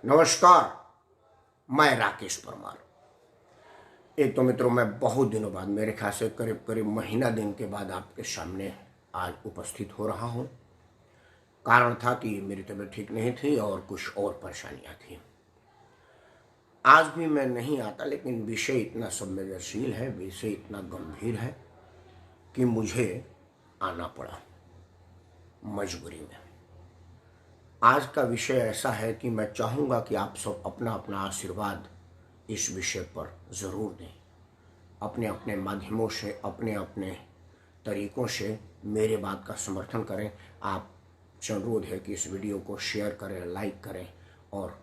नमस्कार। मैं राकेश परमार। एक तो मित्रों, मैं बहुत दिनों बाद, मेरे ख्याल से करीब करीब महीना दिन के बाद आपके सामने आज उपस्थित हो रहा हूँ। कारण था कि मेरी तबीयत ठीक नहीं थी और कुछ और परेशानियाँ थी। आज भी मैं नहीं आता, लेकिन विषय इतना संवेदनशील है, विषय इतना गंभीर है कि मुझे आना पड़ा मजबूरी में। आज का विषय ऐसा है कि मैं चाहूँगा कि आप सब अपना अपना आशीर्वाद इस विषय पर ज़रूर दें। अपने अपने माध्यमों से, अपने अपने तरीक़ों से मेरे बात का समर्थन करें। आप से अनुरोध है कि इस वीडियो को शेयर करें, लाइक करें और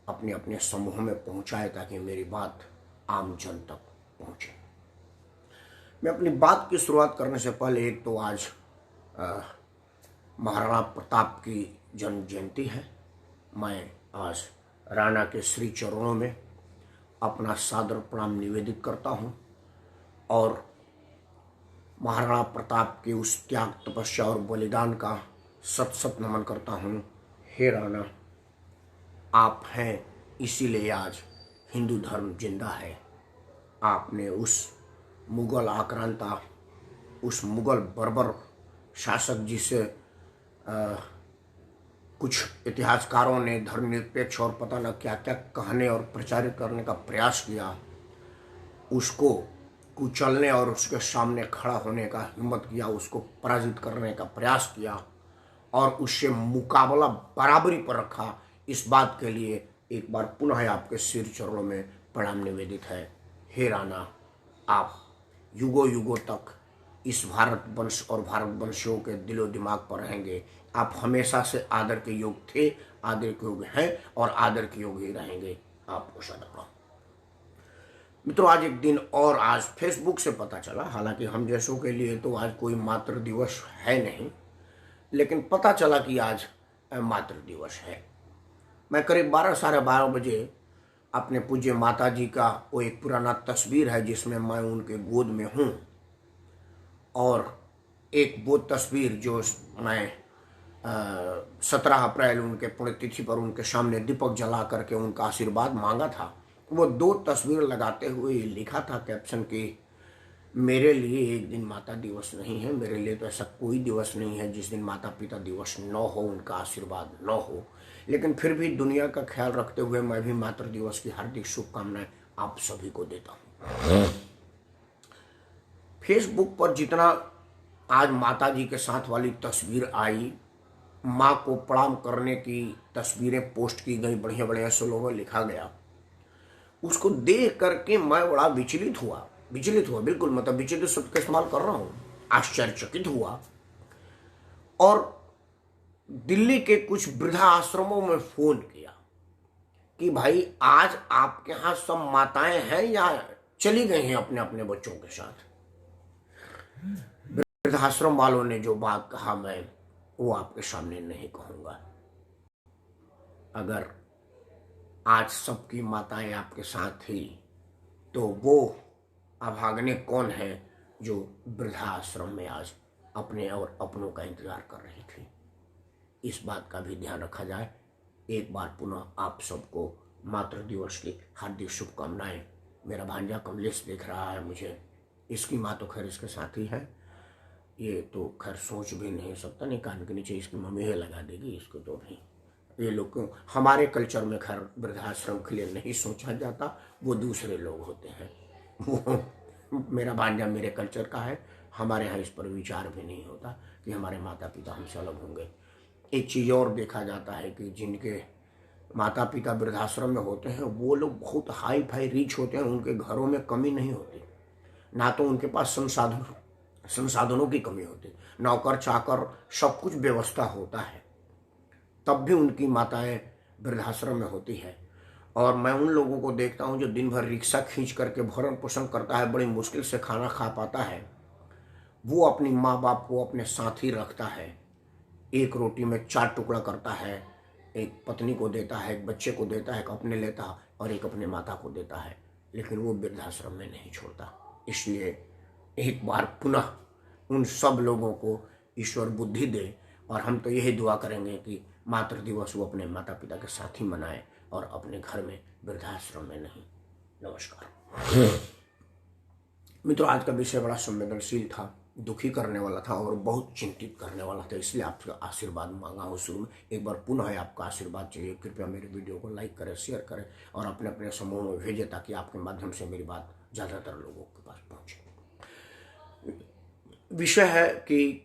अपने अपने समूह में पहुंचाएं ताकि मेरी बात आम जन तक पहुंचे। मैं अपनी बात की शुरुआत करने से पहले एक तो आज महाराणा प्रताप की जन्म जयंती है। मैं आज राणा के श्री चरणों में अपना सादर प्रणाम निवेदित करता हूं और महाराणा प्रताप के उस त्याग, तपस्या और बलिदान का सत सत नमन करता हूं। हे राणा, आप हैं इसीलिए आज हिंदू धर्म जिंदा है। आपने उस मुगल आक्रांता, उस मुगल बर्बर शासक जिसे कुछ इतिहासकारों ने धर्मनिरपेक्ष और पता न क्या क्या कहने और प्रचारित करने का प्रयास किया, उसको कुचलने और उसके सामने खड़ा होने का हिम्मत किया, उसको पराजित करने का प्रयास किया और उससे मुकाबला बराबरी पर रखा। इस बात के लिए एक बार पुनः आपके सिर चरणों में प्रणाम निवेदित है। हे राणा, आप युगों युगों तक इस भारत वंश और भारतवंशियों के दिलो दिमाग पर रहेंगे। आप हमेशा से आदर के योग थे, आदर के योग हैं और आदर के योग ही रहेंगे। आपको सदा मित्रों, आज एक दिन और आज फेसबुक से पता चला, हालांकि हम जैसों के लिए तो आज कोई मातृ दिवस है नहीं, लेकिन पता चला कि आज मातृ दिवस है। मैं करीब 12 साढ़े 12 बजे अपने पूज्य माता जी का वो एक पुराना तस्वीर है जिसमें मैं उनके गोद में हूँ, और एक वो तस्वीर जो मैं 17 अप्रैल उनके पुण्यतिथि पर उनके सामने दीपक जला करके उनका आशीर्वाद मांगा था, वो दो तस्वीर लगाते हुए लिखा था कैप्शन कि मेरे लिए एक दिन माता दिवस नहीं है, मेरे लिए तो ऐसा कोई दिवस नहीं है जिस दिन माता पिता दिवस न हो, उनका आशीर्वाद न हो, लेकिन फिर भी दुनिया का ख्याल रखते हुए मैं भी मातृ दिवस की हार्दिक शुभकामनाएं आप सभी को देता हूँ। फेसबुक पर जितना आज माता जी के साथ वाली तस्वीर आई, माँ को प्रणाम करने की तस्वीरें पोस्ट की गई, बढ़िया बढ़िया स्लोगन लिखा गया, उसको देख करके मैं बड़ा विचलित हुआ। बिल्कुल, मतलब विचलित शब्द का इस्तेमाल कर रहा हूँ, आश्चर्यचकित हुआ और दिल्ली के कुछ वृद्धा आश्रमों में फोन किया कि भाई आज आपके यहाँ सब माताएं हैं या चली गई हैं अपने अपने बच्चों के साथ। वृद्धाश्रम वालों ने जो बात कहा मैं वो आपके सामने नहीं कहूंगा। अगर आज सबकी माताएं आपके साथ थी तो वो अभागने कौन है जो वृद्धाश्रम में आज अपने और अपनों का इंतजार कर रही थी। इस बात का भी ध्यान रखा जाए। एक बार पुनः आप सबको मातृ दिवस की हार्दिक शुभकामनाएं। मेरा भांजा कमलेश देख रहा है मुझे, इसकी माँ तो खैर इसके साथ ही है, ये तो खैर सोच भी नहीं सकता, नहीं कान के नीचे इसकी मम्मी है लगा देगी इसको। तो भी ये लोग हमारे कल्चर में खैर वृद्धाश्रम के लिए नहीं सोचा जाता, वो दूसरे लोग होते हैं। वो मेरा भांजा मेरे कल्चर का है, हमारे यहाँ इस पर विचार भी नहीं होता कि हमारे माता पिता हमसे अलग होंगे। एक चीज़ और देखा जाता है कि जिनके माता पिता वृद्धाश्रम में होते हैं वो लोग बहुत हाई फाई रिच होते हैं, उनके घरों में कमी नहीं होती, ना तो उनके पास संसाधनों की कमी होती, नौकर चाकर सब कुछ व्यवस्था होता है, तब भी उनकी माताएं वृद्धाश्रम में होती है। और मैं उन लोगों को देखता हूं जो दिन भर रिक्शा खींच करके भरण पोषण करता है, बड़ी मुश्किल से खाना खा पाता है, वो अपनी माँ बाप को अपने साथ ही रखता है, एक रोटी में 4 टुकड़ा करता है, एक पत्नी को देता है, एक बच्चे को देता है, एक अपने लेता है और एक अपने माता को देता है, लेकिन वो वृद्धाश्रम में नहीं छोड़ता। इसलिए एक बार पुनः उन सब लोगों को ईश्वर बुद्धि दे और हम तो यही दुआ करेंगे कि मातृ दिवस वो अपने माता पिता के साथ ही मनाए और अपने घर में, वृद्धाश्रम में नहीं। नमस्कार मित्रों, आज का विषय बड़ा संवेदनशील था, दुखी करने वाला था और बहुत चिंतित करने वाला था, इसलिए आपका आशीर्वाद मांगा हूँ शुरू में। एक बार पुनः है आपका आशीर्वाद चाहिए। कृपया मेरे वीडियो को लाइक करें, शेयर करें और अपने अपने समूह में भेजें ताकि आपके माध्यम से मेरी बात ज़्यादातर लोगों के पास पहुँचे। विषय है कि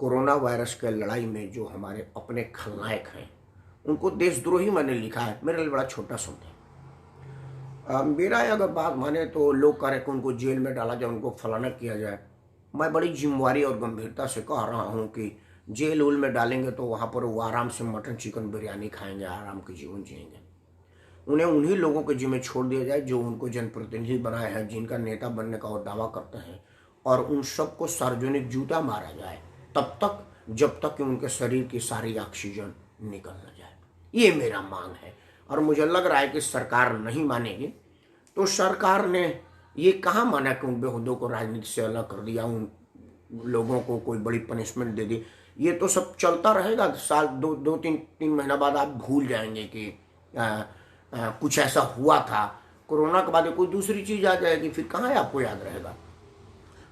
कोरोना वायरस के लड़ाई में जो हमारे अपने खलनायक हैं उनको देशद्रोही मैंने लिखा है। मेरे लिए बड़ा छोटा शब्द है। मेरा अगर बात माने तो लोग कह रहे कि उनको जेल में डाला जाए, उनको फलाना किया जाए। मैं बड़ी जिम्मेवारी और गंभीरता से कह रहा हूँ कि जेल उल में डालेंगे तो वहाँ पर वो आराम से मटन चिकन बिरयानी खाएंगे, आराम के जीवन जिएंगे। उन्हें उन्हीं लोगों के जिम्मे छोड़ दिया जाए जो उनको जनप्रतिनिधि बनाए हैं, जिनका नेता बनने का वो दावा करते हैं, और उन सबको सार्वजनिक जूता मारा जाए तब तक जब तक कि उनके शरीर की सारी ऑक्सीजन निकल न जाए। ये मेरा मांग है और मुझे लग रहा है कि सरकार नहीं मानेगी। तो सरकार ने ये कहाँ माना कि उन बेहुदों को राजनीति से अलग कर दिया, उन लोगों को कोई बड़ी पनिशमेंट दे दी। ये तो सब चलता रहेगा। साल दो तीन महीना बाद आप भूल जाएंगे कि कुछ ऐसा हुआ था। कोरोना के बाद कोई दूसरी चीज आ जाएगी, फिर कहाँ आपको याद रहेगा।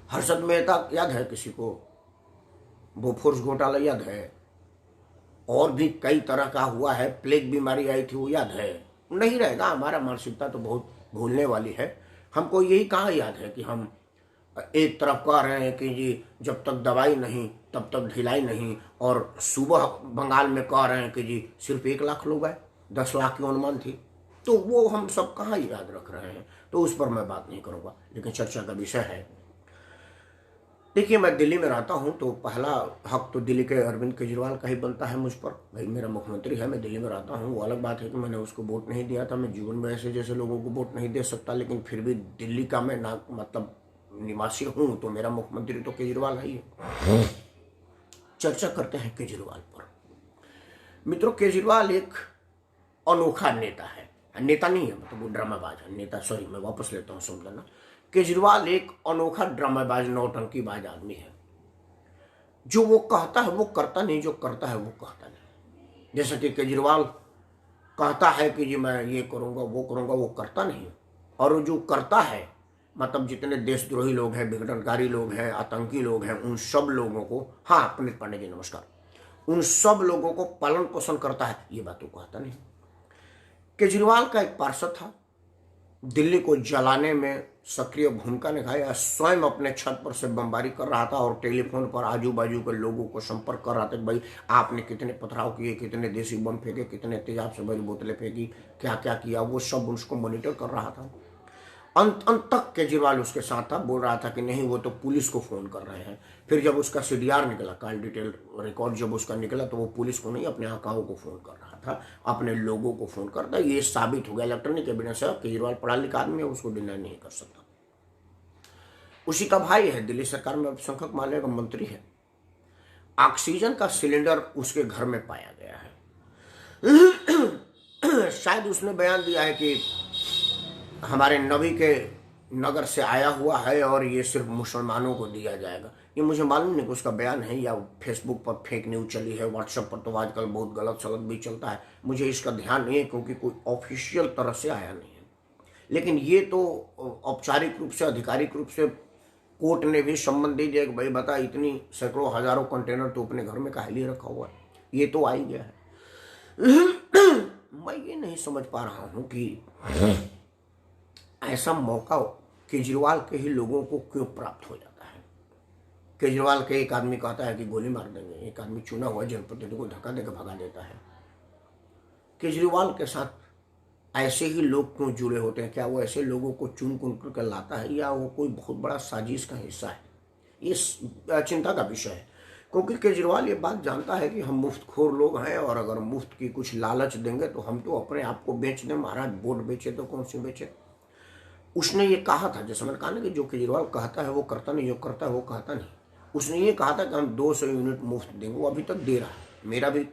हर्षद मेहता याद है किसी को? बोफोर्स घोटाला याद है? और भी कई तरह का हुआ है, प्लेग बीमारी आई थी वो याद है? नहीं रहेगा। हमारा मानसिकता तो बहुत भूलने वाली है। हमको यही कहाँ याद है कि हम एक तरफ कह रहे हैं कि जी जब तक दवाई नहीं तब तक ढिलाई नहीं, और सुबह बंगाल में कह रहे हैं कि जी सिर्फ 1 लाख लोग आए, 10 लाख की अनुमान थी। तो वो हम सब कहाँ याद रख रहे हैं। तो उस पर मैं बात नहीं करूँगा, लेकिन चर्चा का विषय है। देखिए, मैं दिल्ली में रहता हूं तो पहला हक तो दिल्ली के अरविंद केजरीवाल का ही बनता है मुझ पर। भाई मेरा मुख्यमंत्री है, मैं दिल्ली में रहता हूं। वो अलग बात है कि मैंने उसको वोट नहीं दिया था। मैं जीवन में ऐसे जैसे लोगों को वोट नहीं दे सकता, लेकिन फिर भी दिल्ली का मैं ना मतलब निवासी हूं, तो मेरा मुख्यमंत्री तो केजरीवाल है ही है। चर्चा करते हैं केजरीवाल पर। मित्रों, केजरीवाल एक अनोखा नेता है। नेता नहीं है, मतलब वो ड्रामाबाज है। नेता, सॉरी, मैं वापस लेता हूँ समझना। केजरीवाल एक अनोखा ड्रामाबाज, नौटंकीबाज आदमी है। जो वो कहता है वो करता नहीं, जो करता है वो कहता नहीं। जैसे कि केजरीवाल कहता है कि जी मैं ये करूंगा वो करूंगा, वो करता नहीं। और जो करता है, मतलब जितने देशद्रोही लोग हैं, विघटनकारी लोग हैं, आतंकी लोग हैं, उन सब लोगों को, हाँ पुनीत पांडे जी नमस्कार, उन सब लोगों को पालन पोषण करता है, ये बात वो कहता नहीं। केजरीवाल का एक पार्षद था, दिल्ली को जलाने में सक्रिय भूमिका निभाया। स्वयं अपने छत पर से बमबारी कर रहा था और टेलीफोन पर आजू बाजू के लोगों को संपर्क कर रहा था कि भाई आपने कितने पथराव किए, कितने देसी बम फेंके, कितने तेजाब से भरी बोतलें फेंकी, क्या क्या किया, वो सब उसको मॉनिटर कर रहा था। अंत तक केजरीवाल उसके साथ था। बोल रहा था कि नहीं वो तो पुलिस को फोन कर रहे हैं। फिर जब उसका CDR निकला, कॉल डिटेल रिकॉर्ड जब उसका निकला, तो वो पुलिस को नहीं अपने आकाओं को फोन कर रहा था, अपने लोगों को फोन करता। ये साबित हो गया इलेक्ट्रॉनिक एविडेंस है। केजरीवाल पढ़ा लिखा आदमी है, उसको डिनाई नहीं कर सकता। उसी का भाई है, दिल्ली सरकार में अल्पसंख्यक मामले का मंत्री है। ऑक्सीजन का सिलेंडर उसके घर में पाया गया है। शायद उसने बयान दिया है कि हमारे नबी के नगर से आया हुआ है और ये सिर्फ मुसलमानों को दिया जाएगा। ये मुझे मालूम नहीं कि उसका बयान है या फेसबुक पर फेक न्यूज चली है। व्हाट्सएप पर तो आजकल बहुत गलत सलत भी चलता है, मुझे इसका ध्यान नहीं है क्योंकि कोई ऑफिशियल तरह से आया नहीं है। लेकिन ये तो औपचारिक रूप से, आधिकारिक रूप से कोर्ट ने भी सम्मन दे दिया कि भाई बता, इतनी सैकड़ों हजारों कंटेनर तो अपने घर में काहे लिए रखा हुआ है, ये तो आ ही गया है। मैं ये नहीं समझ पा रहा हूं कि ऐसा मौका केजरीवाल के ही लोगों को क्यों प्राप्त हो जाता है। केजरीवाल के एक आदमी कहता है कि गोली मार देंगे, एक आदमी चुना हुआ जनप्रतिनिधि को धक्का देकर भगा देता है। केजरीवाल के साथ ऐसे ही लोग क्यों जुड़े होते हैं? क्या वो ऐसे लोगों को चुन कर लाता है या वो कोई बहुत बड़ा साजिश का हिस्सा है? ये चिंता का विषय है, क्योंकि केजरीवाल ये बात जानता है कि हम मुफ्तखोर लोग हैं और अगर मुफ्त की कुछ लालच देंगे तो हम तो अपने आप को बेच दें। महाराज वोट बेचे तो कौन सी बेचे। उसने ये कहा था, जैसे मैंने कहा ना कि जो केजरीवाल कहता है वो करता नहीं, जो करता है वो कहता नहीं। उसने ये कहा था कि हम 200 यूनिट मुफ्त देंगे, वो अभी तक दे रहा है। मेरा भी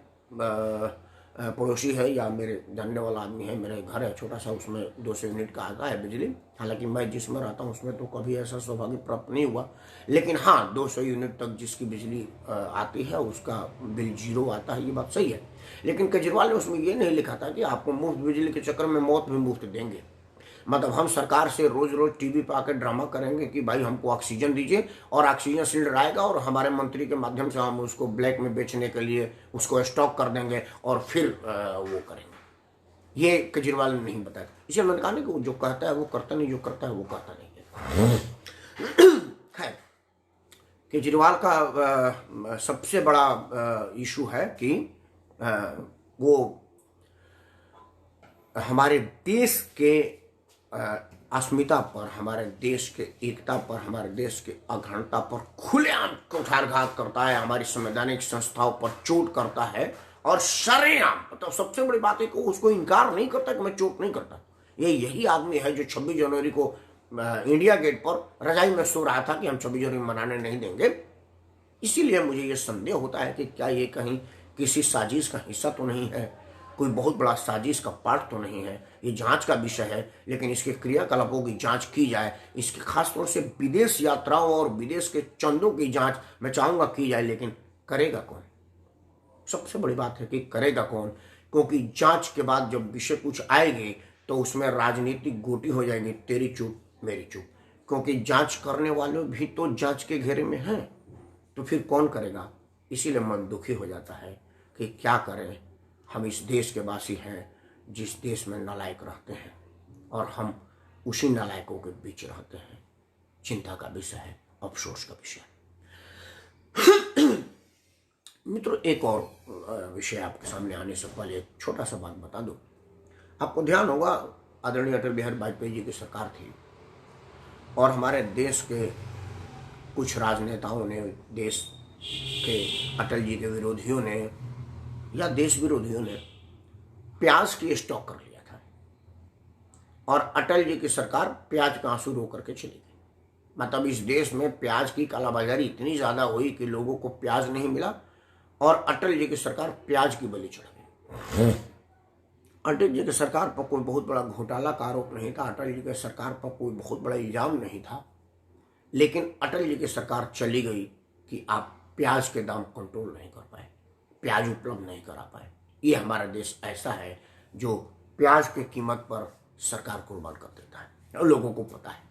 पड़ोसी है या मेरे जानने वाला आदमी है, मेरा घर है छोटा सा, उसमें 200 यूनिट का आता है बिजली। हालांकि मैं जिसमें रहता हूँ उसमें तो कभी ऐसा सौभाग्य प्राप्त नहीं हुआ, लेकिन हाँ 200 यूनिट तक जिसकी बिजली आती है उसका बिल जीरो आता है, ये बात सही है। लेकिन केजरीवाल ने उसमें ये नहीं लिखा था कि आपको मुफ्त बिजली के चक्कर में मौत भी मुफ्त देंगे। मतलब हम सरकार से रोज रोज टीवी पे आकर ड्रामा करेंगे कि भाई हमको ऑक्सीजन दीजिए, और ऑक्सीजन सिलेंडर आएगा और हमारे मंत्री के माध्यम से हम उसको ब्लैक में बेचने के लिए उसको स्टॉक कर देंगे और फिर वो करेंगे। ये केजरीवाल ने नहीं बताया, इसलिए मैंने कहा ना कि वो जो कहता है वो करता नहीं, जो करता है वो कहता नहीं है। खैर, केजरीवाल का सबसे बड़ा इशू है कि वो हमारे देश के अस्मिता पर, हमारे देश के एकता पर, हमारे देश के अखंडता पर खुलेआम कुठारघात करता है, हमारी संवैधानिक संस्थाओं पर चोट करता है और शरेआम। मतलब सबसे बड़ी बात है कि उसको इनकार नहीं करता कि मैं चोट नहीं करता। ये यही आदमी है जो 26 जनवरी को इंडिया गेट पर रजाई में सो रहा था कि हम 26 जनवरी मनाने नहीं देंगे। इसीलिए मुझे ये संदेह होता है कि क्या ये कहीं किसी साजिश का हिस्सा तो नहीं है, कोई बहुत बड़ा साजिश का पार्ट तो नहीं है। ये जांच का विषय है, लेकिन इसके क्रियाकलापों की जांच की जाए। इसके खासतौर से विदेश यात्राओं और विदेश के चंदों की जांच मैं चाहूँगा की जाए, लेकिन करेगा कौन? सबसे बड़ी बात है कि करेगा कौन, क्योंकि जांच के बाद जब विषय कुछ आएगी तो उसमें राजनीतिक गोटी हो जाएगी, तेरी चूप मेरी चूप। क्योंकि जांच करने वाले भी तो जांच के घेरे में हैं, तो फिर कौन करेगा? इसीलिए मन दुखी हो जाता है कि क्या करें। हम इस देश के वासी हैं जिस देश में नालायक रहते हैं, और हम उसी नालायकों के बीच रहते हैं। चिंता का विषय है, अफसोस का विषय है। मित्रों, एक और विषय आपके सामने आने से पहले एक छोटा सा बात बता दूं। आपको ध्यान होगा, आदरणीय अटल बिहारी वाजपेयी जी की सरकार थी और हमारे देश के कुछ राजनेताओं ने, देश के अटल जी के विरोधियों ने या देश विरोधियों ने प्याज की स्टॉक कर लिया था, और अटल जी की सरकार प्याज का आंसू रो करके चली गई। मतलब इस देश में प्याज की कालाबाजारी इतनी ज्यादा हुई कि लोगों को प्याज नहीं मिला और अटल जी की सरकार प्याज की बलि चढ़ गई। अटल जी की सरकार पर कोई बहुत बड़ा घोटाला का आरोप नहीं था, अटल जी की सरकार पर कोई बहुत बड़ा इल्जाम नहीं था, लेकिन अटल जी की सरकार चली गई कि आप प्याज के दाम कंट्रोल नहीं कर पाए, प्याज उपलब्ध नहीं करा पाए। ये हमारा देश ऐसा है जो प्याज की कीमत पर सरकार कुर्बान कर देता है, और लोगों को पता है।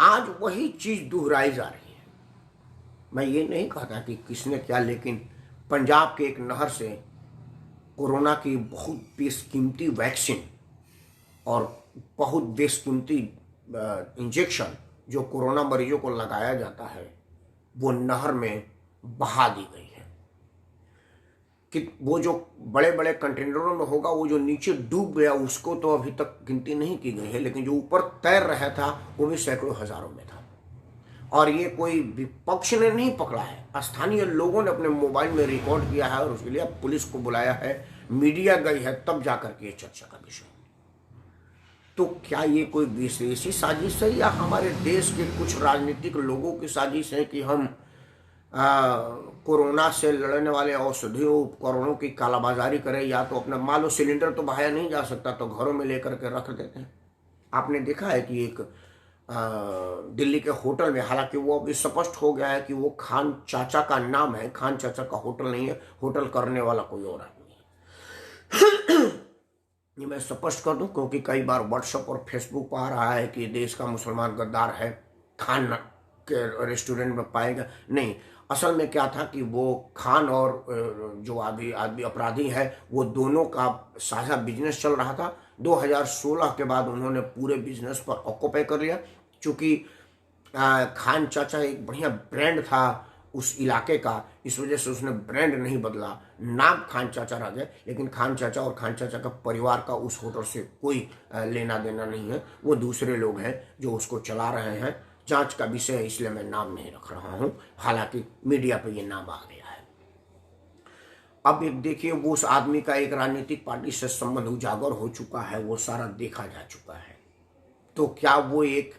आज वही चीज दोहराई जा रही है। मैं ये नहीं कहता कि किसने क्या, लेकिन पंजाब के एक नहर से कोरोना की बहुत बेशकीमती वैक्सीन और बहुत बेशकीमती इंजेक्शन जो कोरोना मरीजों को लगाया जाता है, वो नहर में बहा दी गई है। कि वो जो बड़े बड़े कंटेनरों में होगा, वो जो नीचे डूब गया उसको तो अभी तक गिनती नहीं की गई है, लेकिन जो ऊपर तैर रहा था वो भी सैकड़ों हजारों में था। और ये कोई विपक्ष ने नहीं पकड़ा है, स्थानीय लोगों ने अपने मोबाइल में रिकॉर्ड किया है और उसके लिए पुलिस को बुलाया है, मीडिया गई है, तब जाकर के ये चर्चा का विषय। तो क्या ये कोई विशेषी साजिश है या हमारे देश के कुछ राजनीतिक लोगों की साजिश है कि हम कोरोना से लड़ने वाले औषधि उपकरणों की कालाबाजारी करें, या तो अपना मान लो सिलेंडर तो बहाया नहीं जा सकता तो घरों में लेकर के रख देते हैं। आपने देखा है कि एक दिल्ली के होटल में, हालांकि वो अभी स्पष्ट हो गया है कि वो खान चाचा का नाम है, खान चाचा का होटल नहीं है, होटल करने वाला कोई और आदमी है। ये मैं स्पष्ट कर दूं क्योंकि कई बार व्हाट्सएप और फेसबुक पर आ रहा है कि देश का मुसलमान गद्दार है, खान के रेस्टोरेंट में पाएगा नहीं। असल में क्या था कि वो खान और जो आदमी अपराधी है, वो दोनों का साझा बिजनेस चल रहा था। 2016 के बाद उन्होंने पूरे बिजनेस पर ऑक्यूपाई कर लिया। चूंकि खान चाचा एक बढ़िया ब्रांड था उस इलाके का, इस वजह से उसने ब्रांड नहीं बदला, नाम खान चाचा रह गए, लेकिन खान चाचा और खान चाचा का परिवार का उस होटल से कोई लेना देना नहीं है। वो दूसरे लोग हैं जो उसको चला रहे हैं। जांच का विषय है, इसलिए मैं नाम नहीं रख रहा हूं, हालांकि मीडिया पे ये नाम आ गया है। अब एक देखिए, वो उस आदमी का एक राजनीतिक पार्टी से संबंध उजागर हो चुका है, वो सारा देखा जा चुका है। तो क्या वो एक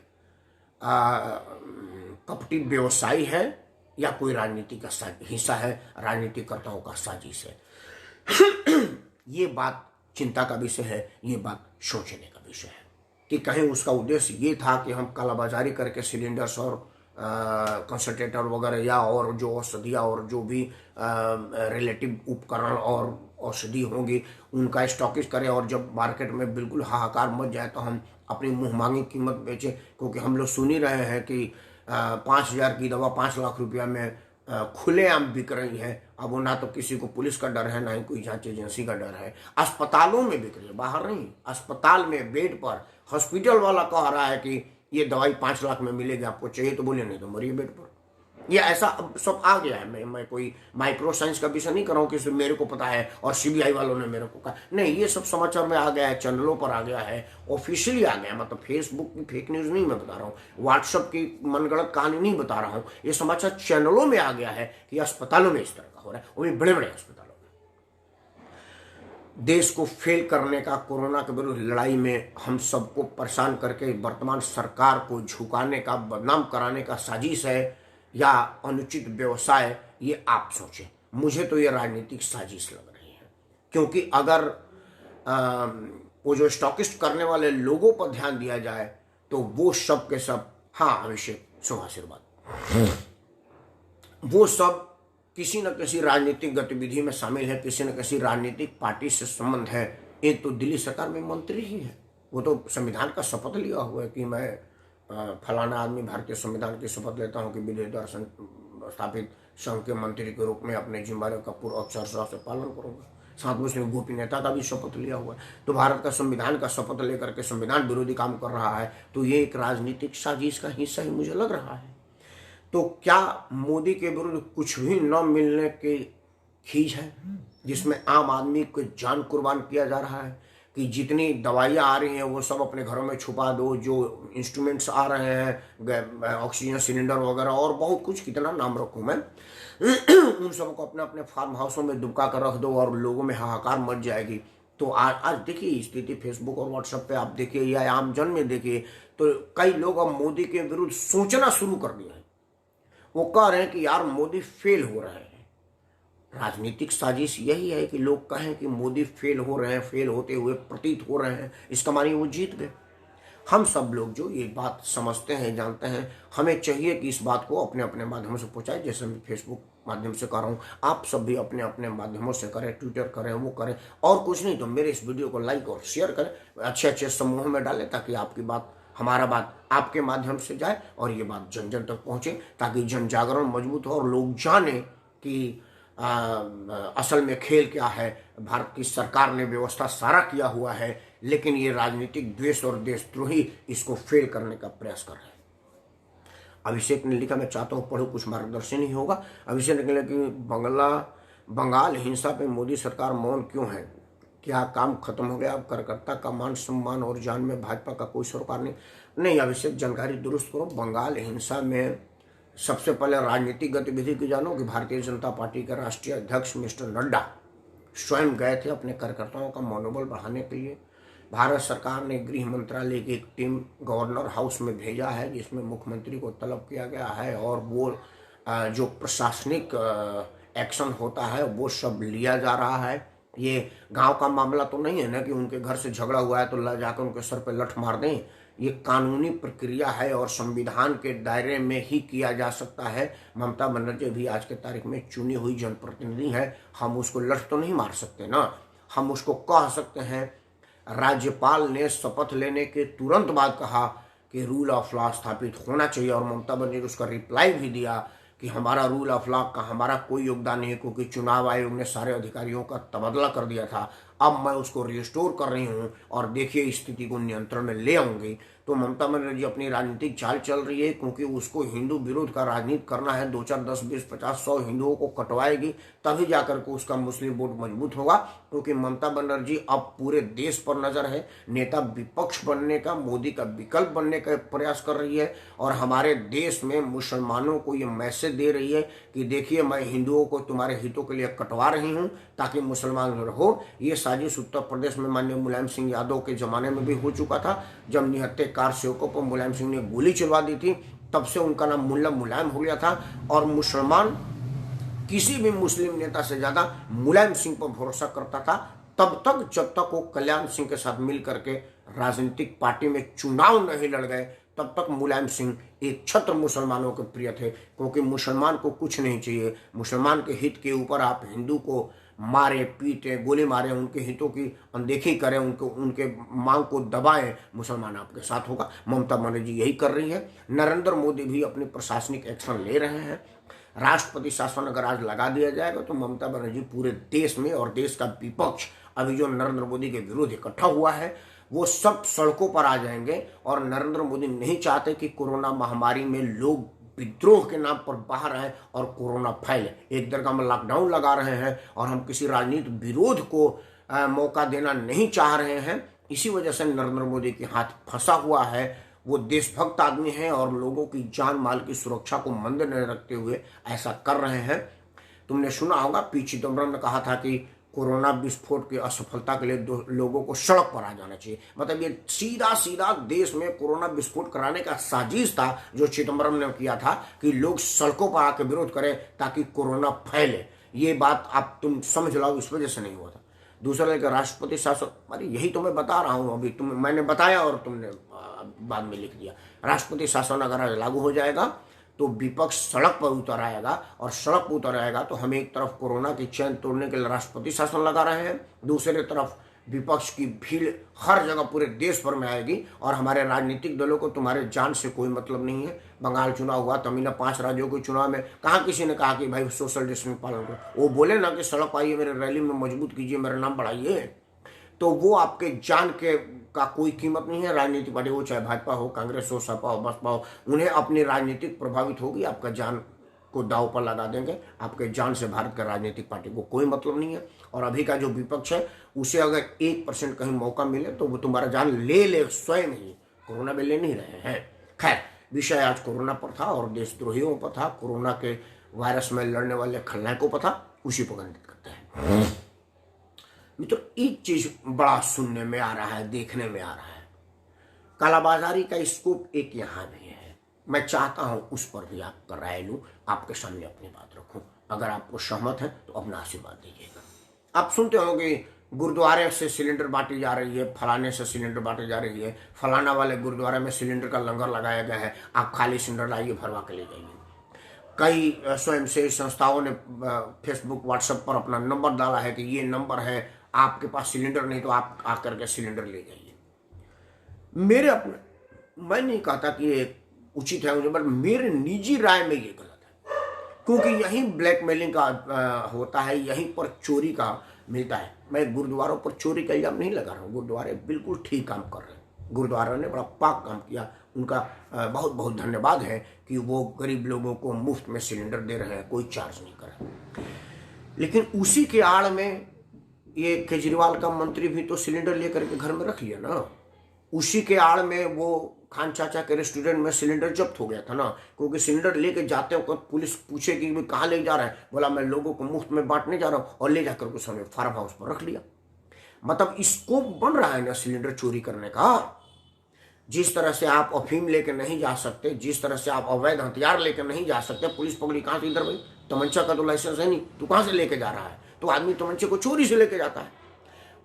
कपटी व्यवसायी है या कोई राजनीति का हिस्सा है, राजनीतिकर्ताओं का साजिश है? ये बात चिंता का विषय है, ये बात सोचने का विषय है कि कहीं उसका उद्देश्य ये था कि हम कालाबाजारी करके सिलेंडर्स और कंसंट्रेटर वगैरह या और जो औषधियाँ और जो भी रिलेटिव उपकरण और औषधि होंगी उनका स्टॉकेज करें और जब मार्केट में बिल्कुल हाहाकार मच जाए तो हम अपनी मुँहमांगी कीमत बेचें। क्योंकि हम लोग सुन ही रहे हैं कि 5,000 की दवा 5 लाख रुपया में खुलेआम बिक रही है। अब वो ना तो किसी को पुलिस का डर है, ना ही कोई जांच एजेंसी का डर है। अस्पतालों में बिक रही है, बाहर नहीं, अस्पताल में बेड पर हॉस्पिटल वाला कह रहा है कि ये दवाई 5 लाख में मिलेगी, आपको चाहिए तो बोले, नहीं तो मरिए बेड पर। ये ऐसा अब सब आ गया है। मैं कोई माइक्रो साइंस का विषय नहीं कर रहा हूँ कि सिर्फ मेरे को पता है और सीबीआई वालों ने मेरे को कहा, नहीं, ये सब समाचार में आ गया है, चैनलों पर आ गया है, ऑफिशियली आ गया है। मतलब फेसबुक की फेक न्यूज नहीं मैं बता रहा हूँ, व्हाट्सएप की मनगढ़ंत कहानी नहीं बता रहा हूँ, ये समाचार चैनलों में आ गया है कि अस्पतालों में इस तरह का हो रहा है, वो भी बड़े बड़े अस्पतालों में। देश को फेल करने का कोरोना के विरुद्ध लड़ाई में हम सबको परेशान करके वर्तमान सरकार को झुकाने का, बदनाम कराने का साजिश है या अनुचित व्यवसाय, ये आप सोचें। मुझे तो ये राजनीतिक साजिश लग रही है। क्योंकि अगर वो जो स्टॉकिस्ट करने वाले लोगों पर ध्यान दिया जाए तो वो सब के सब, हाँ अभिषेक शुभ आशीर्वाद, वो सब किसी न किसी राजनीतिक गतिविधि में शामिल है, किसी न किसी राजनीतिक पार्टी से संबंध है। एक तो दिल्ली सरकार में मंत्री ही है, वो तो संविधान का शपथ लिया हुआ है कि मैं फलाना आदमी भारतीय संविधान की शपथ लेता हूं कि विधि द्वारा स्थापित संघ के मंत्री के रूप में अपने जिम्मेदारियों का पूर्ण अक्षरशः से पालन करूंगा। साथ में उसने गोपनीयता का भी शपथ लिया हुआ है। तो भारत का संविधान का शपथ लेकर के संविधान विरोधी काम कर रहा है, तो ये एक राजनीतिक साजिश का हिस्सा ही मुझे लग रहा है। तो क्या मोदी के विरुद्ध कुछ भी न मिलने की खींच है, जिसमें आम आदमी को जान कुर्बान किया जा रहा है कि जितनी दवाइयाँ आ रही हैं वो सब अपने घरों में छुपा दो, जो इंस्ट्रूमेंट्स आ रहे हैं, ऑक्सीजन सिलेंडर वगैरह और बहुत कुछ, कितना नाम रखूँ मैं, उन सबको अपने अपने फार्म हाउसों में दुबका कर रख दो और लोगों में हाहाकार मच जाएगी। तो आज देखिए स्थिति फेसबुक और व्हाट्सएप पे आप देखिए या आम जन में देखिए, तो कई लोग अब मोदी के विरुद्ध सोचना शुरू कर दिया है। वो कह रहे हैं कि यार मोदी फेल हो रहे हैं। राजनीतिक साजिश यही है कि लोग कहें कि मोदी फेल हो रहे हैं, फेल होते हुए प्रतीत हो रहे हैं, इसका मानिए वो जीत गए। हम सब लोग जो ये बात समझते हैं, जानते हैं, हमें चाहिए कि इस बात को अपने अपने माध्यमों से पहुंचाएं। जैसे मैं फेसबुक माध्यम से कर रहा हूँ, आप सब भी अपने अपने माध्यमों से करें, ट्विटर करें, वो करें, और कुछ नहीं तो मेरे इस वीडियो को लाइक और शेयर करें, अच्छे अच्छे समूहों में डालें, ताकि आपकी बात, हमारा बात आपके माध्यम से जाए और ये बात जन जन तक पहुँचे, ताकि जन जागरण मजबूत हो और लोग जाने कि असल में खेल क्या है। भारत की सरकार ने व्यवस्था सारा किया हुआ है, लेकिन ये राजनीतिक द्वेष और देशद्रोही इसको फेल करने का प्रयास कर रहे हैं। अभिषेक ने लिखा, मैं चाहता हूँ पढ़ो, कुछ मार्गदर्शन ही होगा। अभिषेक ने लिखा कि बंगाल हिंसा पे मोदी सरकार मौन क्यों है, क्या काम खत्म हो गया, अब कार्यकर्ता का मान सम्मान और जान में भाजपा का कोई सरोकार नहीं। अभिषेक जानकारी दुरुस्त करो। बंगाल हिंसा में सबसे पहले राजनीतिक गतिविधि की जानो कि भारतीय जनता पार्टी के राष्ट्रीय अध्यक्ष मिस्टर नड्डा स्वयं गए थे अपने कार्यकर्ताओं का मनोबल बढ़ाने के लिए। भारत सरकार ने गृह मंत्रालय की एक टीम गवर्नर हाउस में भेजा है, जिसमें मुख्यमंत्री को तलब किया गया है और वो जो प्रशासनिक एक्शन होता है वो सब लिया जा रहा है। ये गांव का मामला तो नहीं है ना कि उनके घर से झगड़ा हुआ है तो ला जाकर उनके सर पे लठ मार दें। ये कानूनी प्रक्रिया है और संविधान के दायरे में ही किया जा सकता है। ममता बनर्जी भी आज के तारीख में चुनी हुई जनप्रतिनिधि है, हम उसको लठ तो नहीं मार सकते ना। हम उसको कह सकते हैं, राज्यपाल ने शपथ लेने के तुरंत बाद कहा कि रूल ऑफ लॉ स्थापित होना चाहिए और ममता बनर्जी ने उसका रिप्लाई भी दिया कि हमारा रूल ऑफ लॉ का हमारा कोई योगदान नहीं है, क्योंकि चुनाव आयोग ने सारे अधिकारियों का तबादला कर दिया था। अब मैं उसको रिस्टोर कर रही हूँ और देखिए स्थिति को नियंत्रण में ले आऊंगी। तो ममता बनर्जी अपनी राजनीतिक चाल चल रही है, क्योंकि उसको हिंदू विरोध का राजनीति करना है। 2 4 10 20 50 100 हिंदुओं को कटवाएगी, तभी जाकर के उसका मुस्लिम वोट मजबूत होगा। क्योंकि ममता बनर्जी अब पूरे देश पर नजर है, नेता विपक्ष बनने का, मोदी का विकल्प बनने का प्रयास कर रही है और हमारे देश में मुसलमानों को ये मैसेज दे रही है कि देखिए मैं हिंदुओं को तुम्हारे हितों के लिए कटवा रही हूँ ताकि मुसलमान रहो। ये साजिश उत्तर प्रदेश में माननीय मुलायम सिंह यादव के जमाने में भी हो चुका था। जब निहत्थे कार सेवकों पर मुलायम सिंह ने गोली चलवा दी थी, तब से उनका नाम मुल्ला मुलायम हो गया था और मुसलमान किसी भी मुस्लिम नेता से ज्यादा मुलायम सिंह पर भरोसा करता था। तब तक जब तक वो कल्याण सिंह के साथ मिल करके राजनीतिक पार्टी में चुनाव नहीं लड़ गए, तब तक मुलायम सिंह एक छत्र मुसलमानों के प्रिय थे, क्योंकि मुसलमान को कुछ नहीं चाहिए। मुसलमान के हित के ऊपर आप हिंदू को मारे पीटे गोली मारे, उनके हितों की अनदेखी करें, उनके मांग को दबाएं, मुसलमान आपके साथ होगा। ममता बनर्जी यही कर रही है। नरेंद्र मोदी भी अपनी प्रशासनिक एक्शन ले रहे हैं। राष्ट्रपति शासन अगर आज लगा दिया जाएगा तो ममता बनर्जी पूरे देश में और देश का विपक्ष अभी जो नरेंद्र मोदी के विरुद्ध इकट्ठा हुआ है वो सब सड़कों पर आ जाएंगे। और नरेंद्र मोदी नहीं चाहते कि कोरोना महामारी में लोग विद्रोह के नाम पर बाहर आए और कोरोना फैले। एक दरगाह में लॉकडाउन लगा रहे हैं और हम किसी राजनीतिक विरोध को मौका देना नहीं चाह रहे हैं। इसी वजह से नरेंद्र मोदी के हाथ फंसा हुआ है। वो देशभक्त आदमी हैं और लोगों की जान माल की सुरक्षा को मद्देनजर रखते हुए ऐसा कर रहे हैं। तुमने सुना होगा पी चिदम्बरम ने कहा था कि कोरोना विस्फोट की असफलता के लिए लोगों को सड़क पर आ जाना चाहिए। मतलब ये सीधा सीधा देश में कोरोना विस्फोट कराने का साजिश था जो चिदम्बरम ने किया था कि लोग सड़कों पर आकर विरोध करें ताकि कोरोना फैले। ये बात आप तुम समझ लो, इस वजह से नहीं हुआ था। दूसरा लेकर राष्ट्रपति शासन, अरे यही तो मैं बता रहा हूँ अभी, मैंने बताया और तुमने बाद में लिख दिया। राष्ट्रपति शासन अगर लागू हो जाएगा तो विपक्ष सड़क पर उतर आएगा, और सड़क पर उतर आएगा तो हम एक तरफ कोरोना की चैन तोड़ने के लिए राष्ट्रपति शासन लगा रहे हैं, दूसरी तरफ विपक्ष की भीड़ हर जगह पूरे देश भर में आएगी। और हमारे राजनीतिक दलों को तुम्हारे जान से कोई मतलब नहीं है। बंगाल चुनाव हुआ, तमिलनाडु 5 राज्यों के चुनाव में कहाँ किसी ने कहा कि भाई सोशल डिस्टेंस पालन करो। वो बोले ना कि सड़क आइए, मेरे रैली में मजबूत कीजिए, मेरा नाम बढ़ाइए, तो वो आपके जान के का कोई कीमत नहीं है। राजनीतिक पार्टी हो, चाहे भाजपा हो, कांग्रेस हो, सपा हो, बसपा हो, उन्हें अपनी राजनीतिक प्रभावित होगी, आपका जान को दाव पर लगा देंगे। आपके जान से भारत का राजनीतिक पार्टी को कोई मतलब नहीं है। और अभी का जो विपक्ष है उसे अगर 1% कहीं मौका मिले तो वो तुम्हारा जान ले स्वयं ही। कोरोना में ले नहीं रहे हैं। खैर, विषय आज कोरोना पर था और देशद्रोहियों पर था, कोरोना के वायरस में लड़ने वाले खलनायकों पर था, उसी पर केंद्रित करते हैं। मित्रों, एक चीज बड़ा सुनने में आ रहा है, देखने में आ रहा है, कालाबाजारी का स्कोप एक यहाँ भी है। मैं चाहता हूं उस पर भी आपका राय लूं, आपके सामने अपनी बात रखूं। अगर आपको सहमत है तो अपना आशीर्वाद दीजिएगा। आप सुनते होंगे गुरुद्वारे से सिलेंडर बांटी जा रही है, फलाने से सिलेंडर बांटी जा रही है, फलाना वाले गुरुद्वारे में सिलेंडर का लंगर लगाया गया है, आप खाली सिलेंडर लाइए, भरवा के ले जाइए। कई स्वयंसेवी संस्थाओं ने फेसबुक व्हाट्सएप पर अपना नंबर डाला है कि ये नंबर है, आपके पास सिलेंडर नहीं तो आप आकर के सिलेंडर ले जाइए। मैं नहीं कहता कि ये उचित है मुझे, बट मेरे निजी राय में ये गलत है, क्योंकि यहीं ब्लैकमेलिंग का होता है, यहीं पर चोरी का मिलता है। मैं गुरुद्वारों पर चोरी का इल्जाम नहीं लगा रहा हूँ, गुरुद्वारे बिल्कुल ठीक काम कर रहे हैं, गुरुद्वारों ने बड़ा पाक काम किया, उनका बहुत बहुत धन्यवाद है कि वो गरीब लोगों को मुफ्त में सिलेंडर दे रहे हैं, कोई चार्ज नहीं कर रहे। लेकिन उसी के आड़ में ये केजरीवाल का मंत्री भी तो सिलेंडर लेकर के घर में रख लिया ना। उसी के आड़ में वो खान चाचा के रेस्टोरेंट में सिलेंडर जब्त हो गया था ना, क्योंकि सिलेंडर लेके जाते वक्त पुलिस पूछे कि कहाँ ले जा रहा है, बोला मैं लोगों को मुफ्त में बांटने जा रहा हूँ, और ले जाकर के उसने फार्म हाउस पर रख लिया। मतलब स्कोप बन रहा है ना सिलेंडर चोरी करने का। जिस तरह से आप अफीम लेकर नहीं जा सकते, जिस तरह से आप अवैध हथियार लेकर नहीं जा सकते, पुलिस पकड़ी कहाँ से, इधर भाई तमंचा का तो लाइसेंस है नहीं, तू कहाँ से लेके जा रहा है, तो आदमी तमंचे को चोरी से लेके जाता है।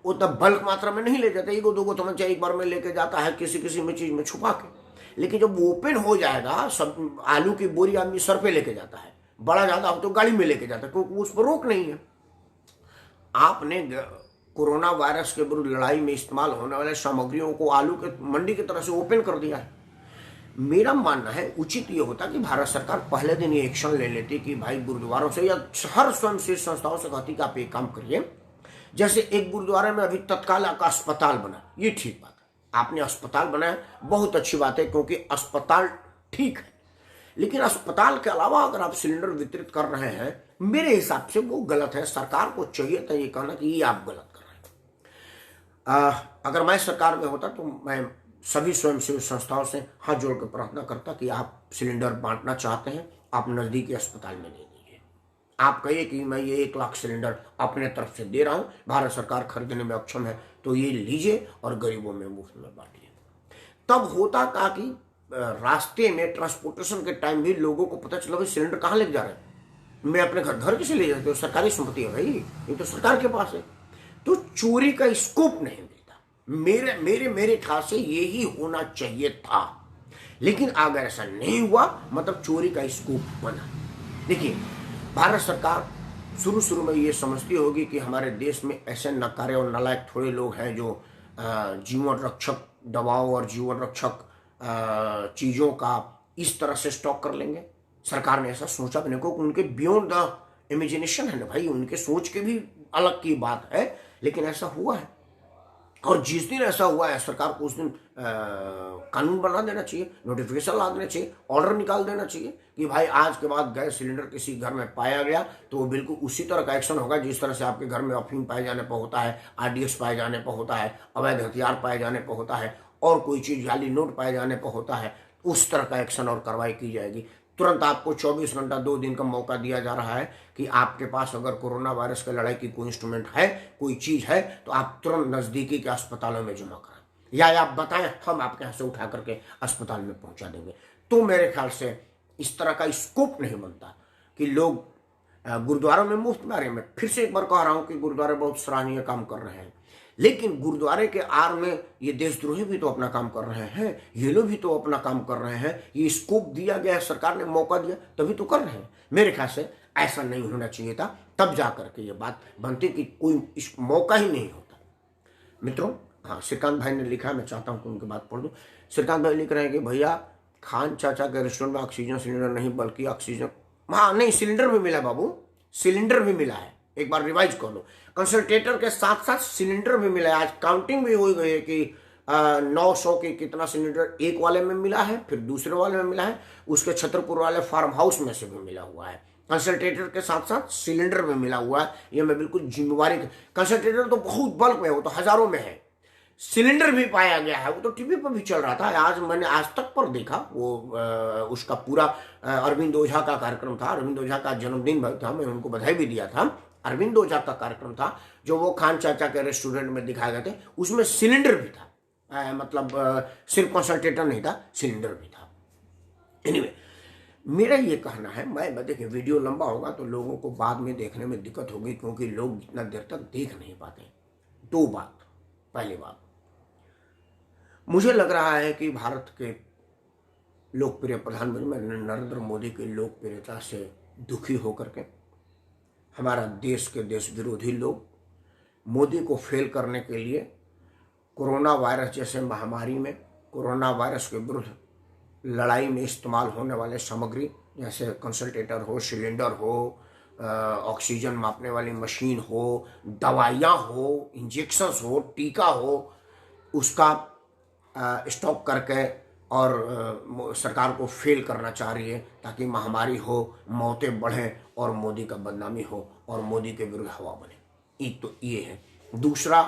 वो तब बल्क मात्रा में नहीं ले जाता, 1-2 तमंचा एक बार में लेके जाता है, किसी में चीज में छुपा के। लेकिन जब ओपन हो जाएगा, सब आलू की बोरी आदमी सर पे लेके जाता है, बड़ा ज्यादा अब तो गाड़ी में लेके जाता है, क्योंकि उस पर रोक नहीं है। आपने कोरोना वायरस के विरुद्ध लड़ाई में इस्तेमाल होने वाले सामग्रियों को आलू के मंडी की तरह से ओपन कर दिया है। मेरा मानना है उचित ये होता कि भारत सरकार पहले दिन ये एक्शन ले लेती कि भाई गुरुद्वारों से या हर स्वयंसेवी संस्थाओं से कहती कि आप एक काम करिए, जैसे एक गुरुद्वारे में अभी तत्काल का अस्पताल बना, ये ठीक बात है, आपने अस्पताल बनाया, बहुत अच्छी बात है, क्योंकि अस्पताल ठीक है। लेकिन अस्पताल के अलावा अगर आप सिलेंडर वितरित कर रहे हैं, मेरे हिसाब से वो गलत है। सरकार को चाहिए था ये कहना कि ये आप गलत कर रहे हैं। अगर मैं सरकार में होता तो मैं सभी स्वयंसेवी संस्थाओं से हाथ जोड़ कर प्रार्थना करता कि आप सिलेंडर बांटना चाहते हैं, आप नजदीकी अस्पताल में दे दीजिए। आप कहिए कि मैं ये 1 लाख सिलेंडर अपने तरफ से दे रहा हूं, भारत सरकार खरीदने में अक्षम है, तो ये लीजिए और गरीबों में मुफ्त में बांटिए। तब होता था कि रास्ते में ट्रांसपोर्टेशन के टाइम भी लोगों को पता चला भाई सिलेंडर कहाँ लेके जा रहे हैं, मैं अपने घर किसे ले जाते हो, सरकारी संपत्ति है भाई, ये तो सरकार के पास है। तो चोरी का स्कोप नहीं मिलता। मेरे मेरे मेरे ख्याल से यही होना चाहिए था, लेकिन अगर ऐसा नहीं हुआ मतलब चोरी का स्कोप बना। देखिए, भारत सरकार शुरू शुरू में ये समझती होगी कि हमारे देश में ऐसे नकारे और नालायक थोड़े लोग हैं जो जीवन रक्षक दवाओं और जीवन रक्षक चीज़ों का इस तरह से स्टॉक कर लेंगे। सरकार ने ऐसा सोचा भी नहीं, क्योंकि उनके बियॉन्ड द इमेजिनेशन है ना भाई, उनके सोच के भी अलग की बात है, लेकिन ऐसा हुआ है। और जिस दिन ऐसा हुआ है सरकार को उस दिन कानून बना देना चाहिए, नोटिफिकेशन ला देना चाहिए, ऑर्डर निकाल देना चाहिए कि भाई आज के बाद गैस सिलेंडर किसी घर में पाया गया तो वो बिल्कुल उसी तरह का एक्शन होगा जिस तरह से आपके घर में अफीम पाए जाने पर होता है, आरडीएक्स पाए जाने पर होता है, अवैध हथियार पाए जाने पर होता है, और कोई चीज़ जाली नोट पाए जाने पर होता है। उस तरह का एक्शन और कार्रवाई की जाएगी। तुरंत आपको 24 घंटा 2 दिन का मौका दिया जा रहा है कि आपके पास अगर कोरोना वायरस के लड़ाई की कोई इंस्ट्रूमेंट है, कोई चीज़ है, तो आप तुरंत नज़दीकी के अस्पतालों में जमा कराएं, या आप बताएं, हम आपके यहाँ से उठा करके अस्पताल में पहुंचा देंगे। तो मेरे ख्याल से इस तरह का स्कोप नहीं बनता कि लोग गुरुद्वारों में मुफ्त में आ रहे हैं। मैं फिर से एक बार कह रहा हूँ कि गुरुद्वारे बहुत सराहनीय काम कर रहे हैं, लेकिन गुरुद्वारे के आड़ में ये देशद्रोही भी तो अपना काम कर रहे हैं, ये लोग भी तो अपना काम कर रहे हैं। ये स्कोप दिया गया है, सरकार ने मौका दिया तभी तो कर रहे हैं। मेरे ख्याल से ऐसा नहीं होना चाहिए था, तब जा करके ये बात बनती कि कोई इस मौका ही नहीं होता। मित्रों, हाँ, श्रीकांत भाई ने लिखा है, मैं चाहता हूँ कि उनकी बात पढ़ दूँ। श्रीकांत भाई लिख रहे हैं कि भैया खान चाचा के रेस्टोरेंट में ऑक्सीजन सिलेंडर नहीं बल्कि ऑक्सीजन, हाँ नहीं, सिलेंडर भी मिला बाबू, सिलेंडर भी मिला है। एक बार रिवाइज कर लो, कंसंट्रेटर के साथ साथ सिलेंडर भी मिला है। आज काउंटिंग भी हो गई है कि 900 के कितना सिलेंडर एक वाले में मिला है, फिर दूसरे वाले में मिला है, उसके छतरपुर वाले फार्म हाउस में से भी मिला हुआ है। कंसंट्रेटर के साथ साथ सिलेंडर भी मिला हुआ है। ये मैं बिल्कुल जिम्मेवारी, कंसंट्रेटर तो बहुत बल्क में है, वो तो हजारों में है। सिलेंडर भी पाया गया है, वो तो टीवी पर भी चल रहा था। आज मैंने आज तक पर देखा वो उसका पूरा अरविंद ओझा का कार्यक्रम था। अरविंद ओझा का जन्मदिन था, मैं उनको बधाई भी दिया था। अरविंद ओझा का कार्यक्रम था जो वो खान चाचा के रेस्टोरेंट में दिखाए गए थे, उसमें सिलेंडर भी था। मतलब सिर्फ कंसंट्रेटर नहीं था, सिलेंडर भी था। एनीवे, मेरा ये कहना है, मैं देखिए वीडियो लंबा होगा तो लोगों को बाद में देखने में दिक्कत होगी, क्योंकि लोग इतना देर तक देख नहीं पाते। दो बात, पहली बात, मुझे लग रहा है कि भारत के लोकप्रिय प्रधानमंत्री नरेंद्र मोदी की लोकप्रियता से दुखी होकर के हमारा देश के देश विरोधी लोग मोदी को फेल करने के लिए कोरोना वायरस जैसे महामारी में कोरोना वायरस के विरुद्ध लड़ाई में इस्तेमाल होने वाले सामग्री जैसे कंसंट्रेटर हो, सिलेंडर हो, ऑक्सीजन मापने वाली मशीन हो, दवाइयाँ हो, इंजेक्शंस हो, टीका हो, उसका स्टॉक करके और सरकार को फेल करना चाह रही है ताकि महामारी हो, मौतें बढ़ें और मोदी का बदनामी हो और मोदी के विरुद्ध हवा बने। एक तो ये है। दूसरा,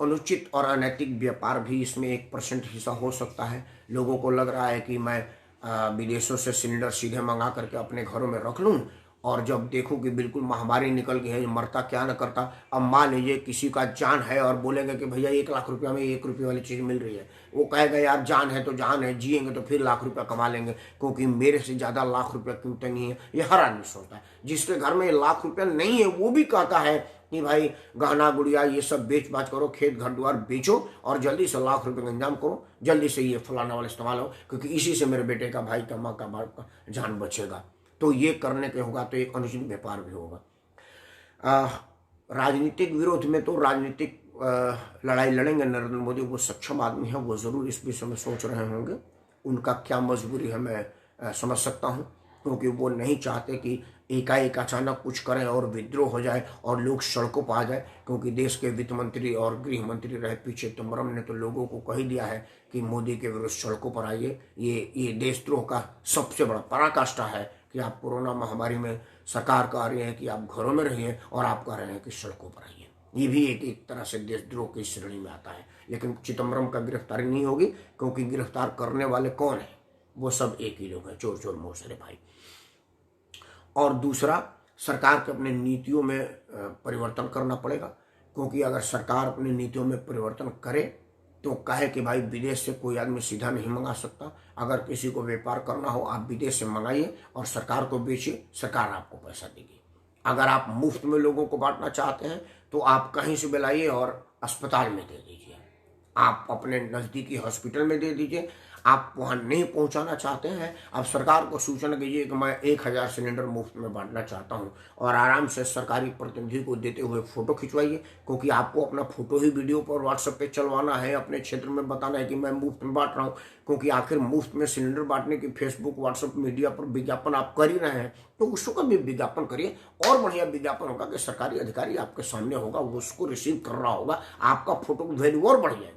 अनुचित और अनैतिक व्यापार भी इसमें 1% हिस्सा हो सकता है। लोगों को लग रहा है कि मैं विदेशों से सिलेंडर सीधे मंगा करके अपने घरों में रख लूँ, और जब देखूं कि बिल्कुल महामारी निकल गई है, मरता क्या न करता। अब मान लीजिए किसी का जान है और बोलेंगे कि भैया 1 लाख रुपया में 1 रुपये वाली चीज़ मिल रही है, वो कहेगा यार जान है तो जान है, जिएंगे तो फिर लाख रुपया कमा लेंगे, क्योंकि मेरे से ज़्यादा लाख रुपया कीमत नहीं है। ये हर आदमी सोचता है। जिसके घर में लाख रुपया नहीं है वो भी कहता है कि भाई गहना गुड़िया ये सब बेच बाच करो, खेत घर द्वार बेचो और जल्दी से लाख रुपये का इंतजाम करो, जल्दी से ये फलाना वाला इस्तेमाल हो, क्योंकि इसी से मेरे बेटे का, भाई का, माँ का, बाप का जान बचेगा। तो ये करने के होगा तो एक अनुचित व्यापार भी होगा। राजनीतिक विरोध में तो राजनीतिक लड़ाई लड़ेंगे नरेंद्र मोदी, वो सक्षम आदमी है, वो ज़रूर इस विषय में सोच रहे होंगे। उनका क्या मजबूरी है मैं समझ सकता हूँ, क्योंकि वो नहीं चाहते कि एकाएक अचानक कुछ करें और विद्रोह हो जाए और लोग सड़कों पर आ जाए, क्योंकि देश के वित्त मंत्री और गृह मंत्री रहे पी चिदम्बरम ने तो लोगों को कह दिया है कि मोदी के विरुद्ध सड़कों पर आइए। ये देशद्रोह का सबसे बड़ा पराकाष्ठा है कि आप कोरोना महामारी में सरकार कह रही है कि आप घरों में रहिए और आप कह रहे हैं कि सड़कों पर आइए। ये भी एक तरह से देशद्रोह की श्रेणी में आता है। लेकिन चिदम्बरम का गिरफ्तारी नहीं होगी, क्योंकि गिरफ्तार करने वाले कौन है? वो सब एक ही लोग हैं, चोर चोर मोसरे भाई। और दूसरा, सरकार के अपने नीतियों में परिवर्तन करना पड़ेगा, क्योंकि अगर सरकार अपनी नीतियों में परिवर्तन करे तो कहे कि भाई विदेश से कोई आदमी सीधा नहीं मंगा सकता, अगर किसी को व्यापार करना हो आप विदेश से मंगाइए और सरकार को बेचिए, सरकार आपको पैसा देगी। अगर आप मुफ्त में लोगों को बांटना चाहते हैं तो आप कहीं से भी लाइए और अस्पताल में दे दीजिए, आप अपने नज़दीकी हॉस्पिटल में दे दीजिए। आप वहाँ नहीं पहुँचाना चाहते हैं, आप सरकार को सूचना कीजिए कि मैं 1000 सिलेंडर मुफ्त में बांटना चाहता हूँ, और आराम से सरकारी प्रतिनिधि को देते हुए फ़ोटो खिंचवाइए, क्योंकि आपको अपना फ़ोटो ही वीडियो पर व्हाट्सएप पे चलवाना है, अपने क्षेत्र में बताना है कि मैं मुफ्त में बांट रहा हूँ। क्योंकि आखिर मुफ्त में सिलेंडर बांटने की फेसबुक व्हाट्सएप मीडिया पर विज्ञापन आप कर ही रहे हैं, तो उसको भी विज्ञापन करिए। और बढ़िया विज्ञापन होगा कि सरकारी अधिकारी आपके सामने होगा, वो उसको रिसीव कर रहा होगा, आपका फोटो की वैल्यू और बढ़ जाएगी।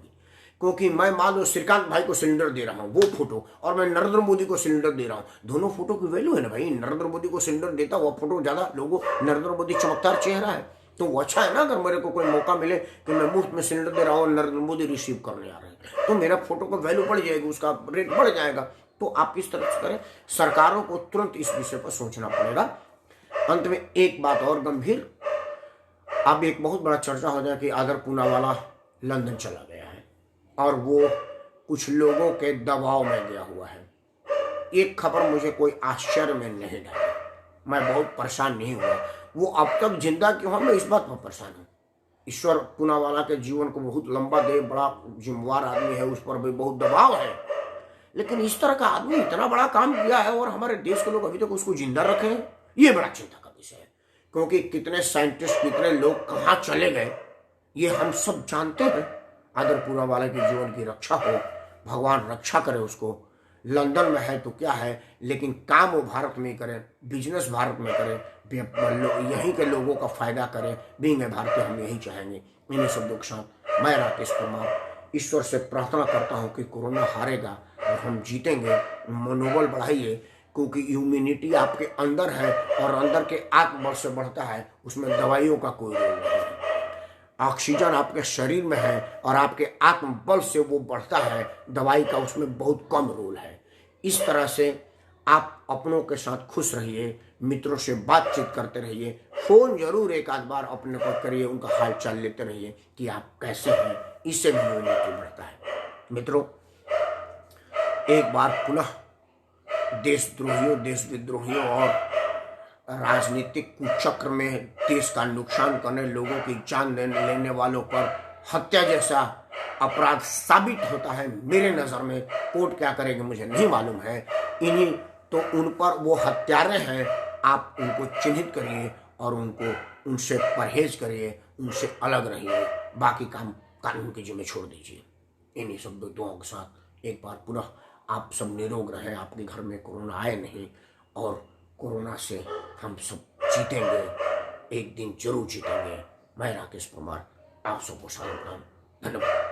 क्योंकि मैं मान लो श्रीकांत भाई को सिलेंडर दे रहा हूँ वो फोटो, और मैं नरेंद्र मोदी को सिलेंडर दे रहा हूँ, दोनों फोटो की वैल्यू है ना भाई। नरेंद्र मोदी को सिलेंडर देता हुआ फोटो ज्यादा लोगों, नरेंद्र मोदी चमकदार चेहरा है, तो वो अच्छा है ना। अगर मेरे को कोई मौका मिले कि मैं मुफ्त में सिलेंडर दे रहा हूँ और नरेंद्र मोदी रिसीव करने आ रहे हैं, तो मेरा फोटो का वैल्यू बढ़ जाएगी, उसका रेट बढ़ जाएगा। तो आप इस तरह से करें, सरकारों को तुरंत इस विषय पर सोचना पड़ेगा। अंत में एक बात और गंभीर, अब एक बहुत बड़ा चर्चा हो जाए कि आदर पूनावाला लंदन चला गया है और वो कुछ लोगों के दबाव में गया हुआ है। एक खबर मुझे कोई आश्चर्य में नहीं डाली, मैं बहुत परेशान नहीं हुआ। वो अब तक जिंदा क्यों है, मैं इस बात पर परेशान हूँ। ईश्वर पूनावाला के जीवन को बहुत लंबा दे, बड़ा जिम्मेवार आदमी है, उस पर भी बहुत दबाव है, लेकिन इस तरह का आदमी इतना बड़ा काम किया है और हमारे देश के लोग अभी तक उसको जिंदा रखे हैं, ये बड़ा चिंता का विषय है। क्योंकि कितने साइंटिस्ट, कितने लोग कहाँ चले गए ये हम सब जानते हैं। आदर पूनावाला के जीवन की रक्षा हो, भगवान रक्षा करे उसको। लंदन में है तो क्या है, लेकिन काम वो भारत में करे, बिजनेस भारत में करे, यहीं के लोगों का फायदा करे। बीइंग ए भारतीय हम यही चाहेंगे। इन्हीं शब्दों के साथ मैं राकेश कुमार ईश्वर से प्रार्थना करता हूँ कि कोरोना हारेगा और हम जीतेंगे। मनोबल बढ़ाइए, क्योंकि इम्यूनिटी आपके अंदर है और अंदर के आत्मबल से बढ़ता है, उसमें दवाइयों का कोई रोल नहीं है। ऑक्सीजन आपके शरीर में है और आपके आत्मबल से वो बढ़ता है, दवाई का उसमें बहुत कम रोल है। इस तरह से आप अपनों के साथ खुश रहिए, मित्रों से बातचीत करते रहिए, फोन जरूर एक आध बार अपने को करिए, उनका हाल चाल लेते रहिए कि आप कैसे हैं, इससे भी इम्यूनिटी बढ़ता है। मित्रों, एक बार पुनः देशद्रोहियों, देश विद्रोहियों और राजनीतिक कुचक्र में देश का नुकसान करने, लोगों की जान लेने वालों पर हत्या जैसा अपराध साबित होता है। मेरे नज़र में कोर्ट क्या करेगी मुझे नहीं मालूम है। इन्हीं तो उन पर वो हत्यारे हैं, आप उनको चिन्हित करिए और उनसे परहेज करिए, उनसे अलग रहिए, बाकी काम कानून के जिम्मे छोड़ दीजिए। इन्हीं सब दुआओं के साथ एक बार पुनः आप सब निरोग रहें, आपके घर में कोरोना आए नहीं, और कोरोना से हम सब जीतेंगे, एक दिन जरूर जीतेंगे। मैं राकेश कुमार आप सबको सलाम, धन्यवाद।